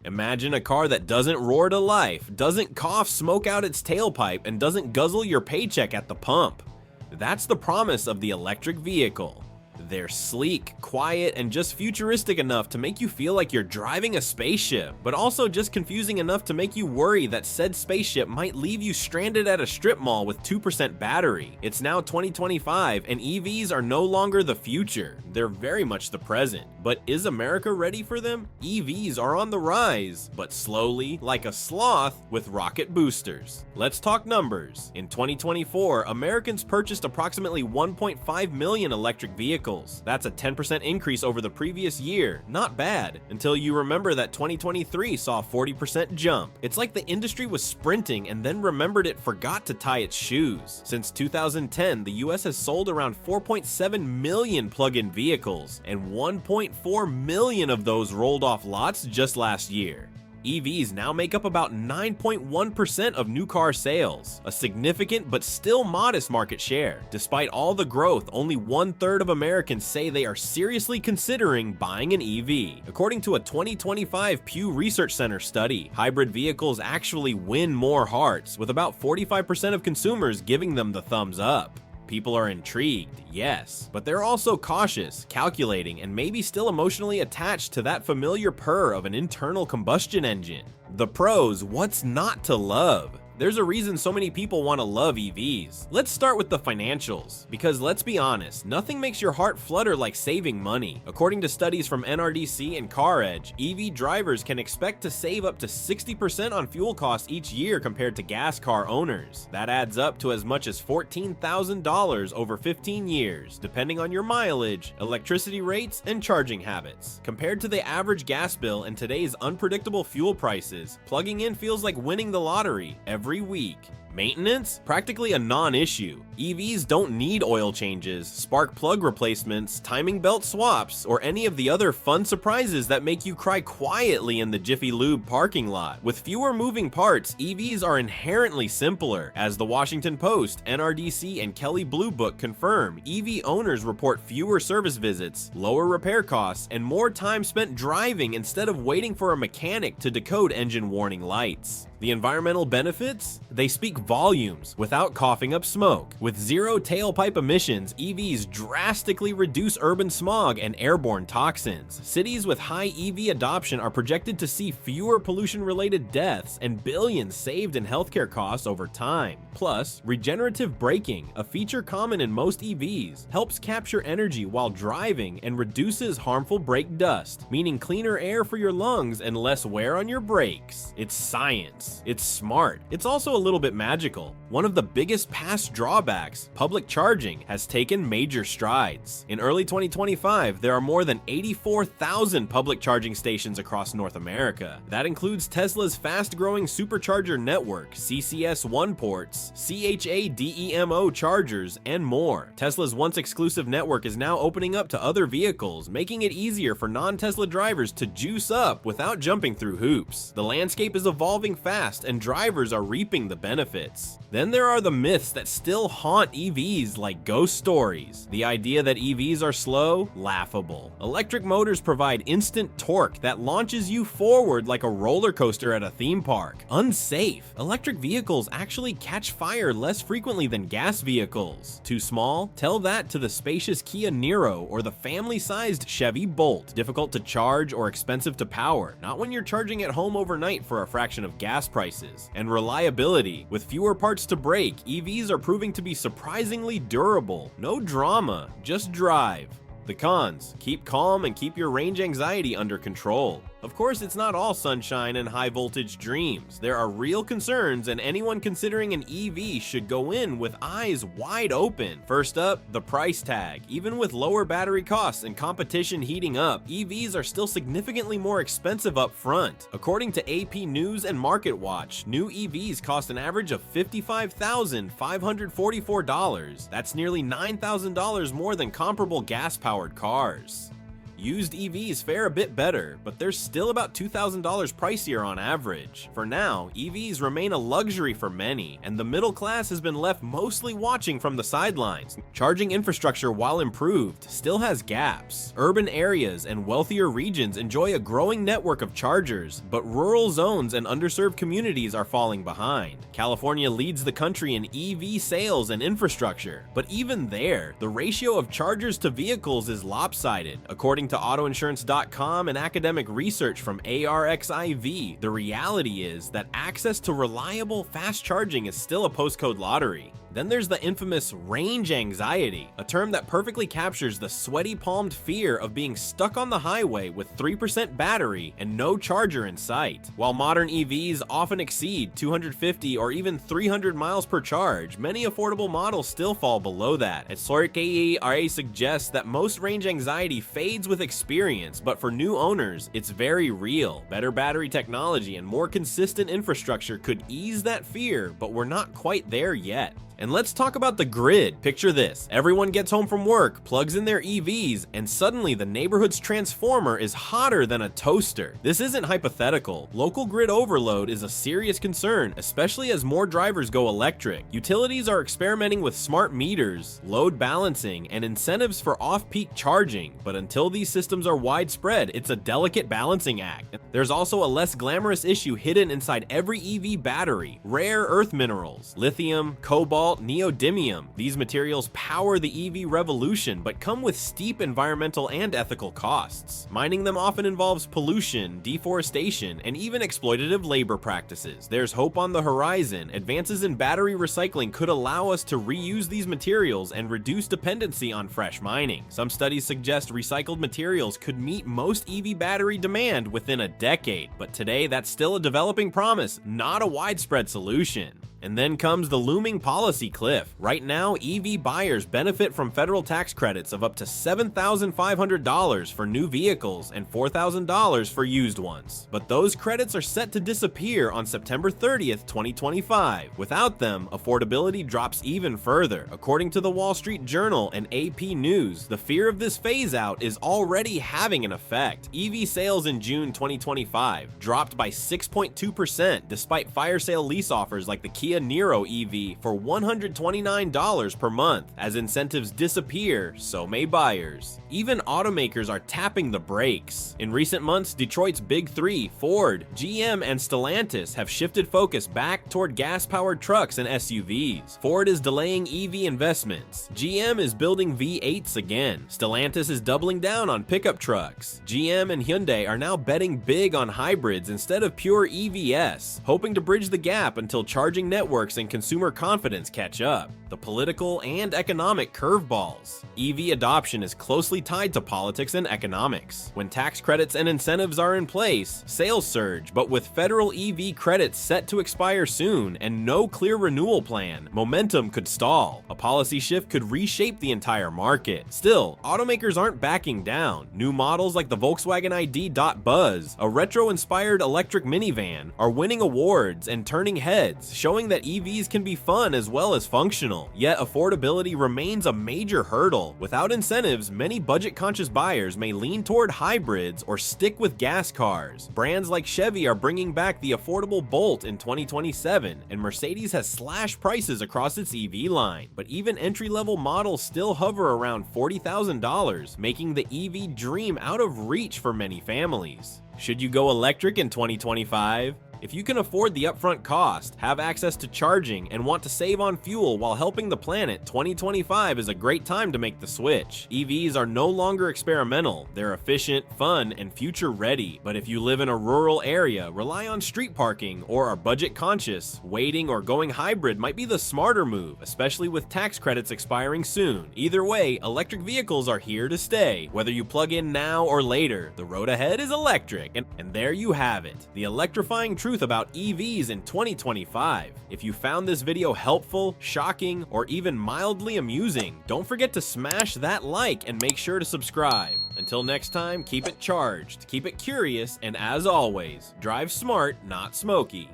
Imagine a car that doesn't roar to life, doesn't cough smoke out its tailpipe, and doesn't guzzle your paycheck at the pump. That's the promise of the electric vehicle. They're sleek, quiet, and just futuristic enough to make you feel like you're driving a spaceship, but also just confusing enough to make you worry that said spaceship might leave you stranded at a strip mall with 2% battery. It's now 2025, and EVs are no longer the future. They're very much the present. But is America ready for them? EVs are on the rise, but slowly, like a sloth, with rocket boosters. Let's talk numbers. In 2024, Americans purchased approximately 1.5 million electric vehicles. That's a 10% increase over the previous year. Not bad, until you remember that 2023 saw a 40% jump. It's like the industry was sprinting and then remembered it forgot to tie its shoes. Since 2010, the US has sold around 4.7 million plug-in vehicles, and 1.4 million of those rolled off lots just last year. EVs now make up about 9.1% of new car sales, a significant but still modest market share. Despite all the growth, only 1/3 of Americans say they are seriously considering buying an EV. According to a 2025 Pew Research Center study, hybrid vehicles actually win more hearts, with about 45% of consumers giving them the thumbs up. People are intrigued, yes, but they're also cautious, calculating, and maybe still emotionally attached to that familiar purr of an internal combustion engine. The pros, what's not to love? There's a reason so many people want to love EVs. Let's start with the financials, because let's be honest, nothing makes your heart flutter like saving money. According to studies from NRDC and CarEdge, EV drivers can expect to save up to 60% on fuel costs each year compared to gas car owners. That adds up to as much as $14,000 over 15 years, depending on your mileage, electricity rates, and charging habits. Compared to the average gas bill and today's unpredictable fuel prices, plugging in feels like winning the lottery every week. Maintenance? Practically a non-issue. EVs don't need oil changes, spark plug replacements, timing belt swaps, or any of the other fun surprises that make you cry quietly in the Jiffy Lube parking lot. With fewer moving parts, EVs are inherently simpler. As the Washington Post, NRDC, and Kelley Blue Book confirm, EV owners report fewer service visits, lower repair costs, and more time spent driving instead of waiting for a mechanic to decode engine warning lights. The environmental benefits? They speak volumes without coughing up smoke. With zero tailpipe emissions, EVs drastically reduce urban smog and airborne toxins. Cities with high EV adoption are projected to see fewer pollution-related deaths and billions saved in healthcare costs over time. Plus, regenerative braking, a feature common in most EVs, helps capture energy while driving and reduces harmful brake dust, meaning cleaner air for your lungs and less wear on your brakes. It's science. It's smart. It's also a little bit magical. One of the biggest past drawbacks, public charging, has taken major strides. In early 2025, there are more than 84,000 public charging stations across North America. That includes Tesla's fast-growing supercharger network, CCS1 ports, CHAdeMO chargers, and more. Tesla's once exclusive network is now opening up to other vehicles, making it easier for non-Tesla drivers to juice up without jumping through hoops. The landscape is evolving fast, and drivers are reaping the benefits. Then there are the myths that still haunt EVs, like ghost stories. The idea that EVs are slow? Laughable. Electric motors provide instant torque that launches you forward like a roller coaster at a theme park. Unsafe. Electric vehicles actually catch fire less frequently than gas vehicles. Too small? Tell that to the spacious Kia Niro or the family-sized Chevy Bolt. Difficult to charge or expensive to power. Not when you're charging at home overnight for a fraction of gas prices. And reliability. With fewer parts to break, EVs are proving to be surprisingly durable. No drama, just drive. The cons: keep calm and keep your range anxiety under control. Of course, it's not all sunshine and high voltage dreams. There are real concerns, and anyone considering an EV should go in with eyes wide open. First up, the price tag. Even with lower battery costs and competition heating up, EVs are still significantly more expensive up front. According to AP News and MarketWatch, new EVs cost an average of $55,544. That's nearly $9,000 more than comparable gas-powered cars. Used EVs fare a bit better, but they're still about $2,000 pricier on average. For now, EVs remain a luxury for many, and the middle class has been left mostly watching from the sidelines. Charging infrastructure, while improved, still has gaps. Urban areas and wealthier regions enjoy a growing network of chargers, but rural zones and underserved communities are falling behind. California leads the country in EV sales and infrastructure, but even there, the ratio of chargers to vehicles is lopsided. According to autoinsurance.com and academic research from ARXIV, the reality is that access to reliable, fast charging is still a postcode lottery. Then there's the infamous range anxiety, a term that perfectly captures the sweaty-palmed fear of being stuck on the highway with 3% battery and no charger in sight. While modern EVs often exceed 250 or even 300 miles per charge, many affordable models still fall below that. At SORCAE suggests that most range anxiety fades with experience, but for new owners, it's very real. Better battery technology and more consistent infrastructure could ease that fear, but we're not quite there yet. And let's talk about the grid. Picture this. Everyone gets home from work, plugs in their EVs, and suddenly the neighborhood's transformer is hotter than a toaster. This isn't hypothetical. Local grid overload is a serious concern, especially as more drivers go electric. Utilities are experimenting with smart meters, load balancing, and incentives for off-peak charging, but until these systems are widespread, it's a delicate balancing act. There's also a less glamorous issue hidden inside every EV battery: rare earth minerals, lithium, cobalt, neodymium. These materials power the EV revolution, but come with steep environmental and ethical costs. Mining them often involves pollution, deforestation, and even exploitative labor practices. There's hope on the horizon. Advances in battery recycling could allow us to reuse these materials and reduce dependency on fresh mining. Some studies suggest recycled materials could meet most EV battery demand within a decade, but today that's still a developing promise, not a widespread solution. And then comes the looming policy cliff. Right now, EV buyers benefit from federal tax credits of up to $7,500 for new vehicles and $4,000 for used ones. But those credits are set to disappear on September 30th, 2025. Without them, affordability drops even further. According to the Wall Street Journal and AP News, the fear of this phase-out is already having an effect. EV sales in June 2025 dropped by 6.2% despite fire sale lease offers like the Kia Niro EV for $129 per month. As incentives disappear, so may buyers. Even automakers are tapping the brakes. In recent months, Detroit's Big Three, Ford, GM, and Stellantis have shifted focus back toward gas-powered trucks and SUVs. Ford is delaying EV investments. GM is building V8s again. Stellantis is doubling down on pickup trucks. GM and Hyundai are now betting big on hybrids instead of pure EVs, hoping to bridge the gap until charging networks and consumer confidence catch up. The political and economic curveballs. EV adoption is closely tied to politics and economics. When tax credits and incentives are in place, sales surge, but with federal EV credits set to expire soon and no clear renewal plan, momentum could stall. A policy shift could reshape the entire market. Still, automakers aren't backing down. New models like the Volkswagen ID. Buzz, a retro-inspired electric minivan, are winning awards and turning heads, showing that EVs can be fun as well as functional. Yet affordability remains a major hurdle. Without incentives, many budget-conscious buyers may lean toward hybrids or stick with gas cars. Brands like Chevy are bringing back the affordable Bolt in 2027, and Mercedes has slashed prices across its EV line. But even entry-level models still hover around $40,000, making the EV dream out of reach for many families. Should you go electric in 2025? If you can afford the upfront cost, have access to charging, and want to save on fuel while helping the planet, 2025 is a great time to make the switch. EVs are no longer experimental. They're efficient, fun, and future-ready. But if you live in a rural area, rely on street parking, or are budget-conscious, waiting or going hybrid might be the smarter move, especially with tax credits expiring soon. Either way, electric vehicles are here to stay. Whether you plug in now or later, the road ahead is electric, and there you have it. The electrifying truth about EVs in 2025. If you found this video helpful, shocking, or even mildly amusing, don't forget to smash that like and make sure to subscribe. Until next time, keep it charged, keep it curious, and as always, drive smart, not smoky.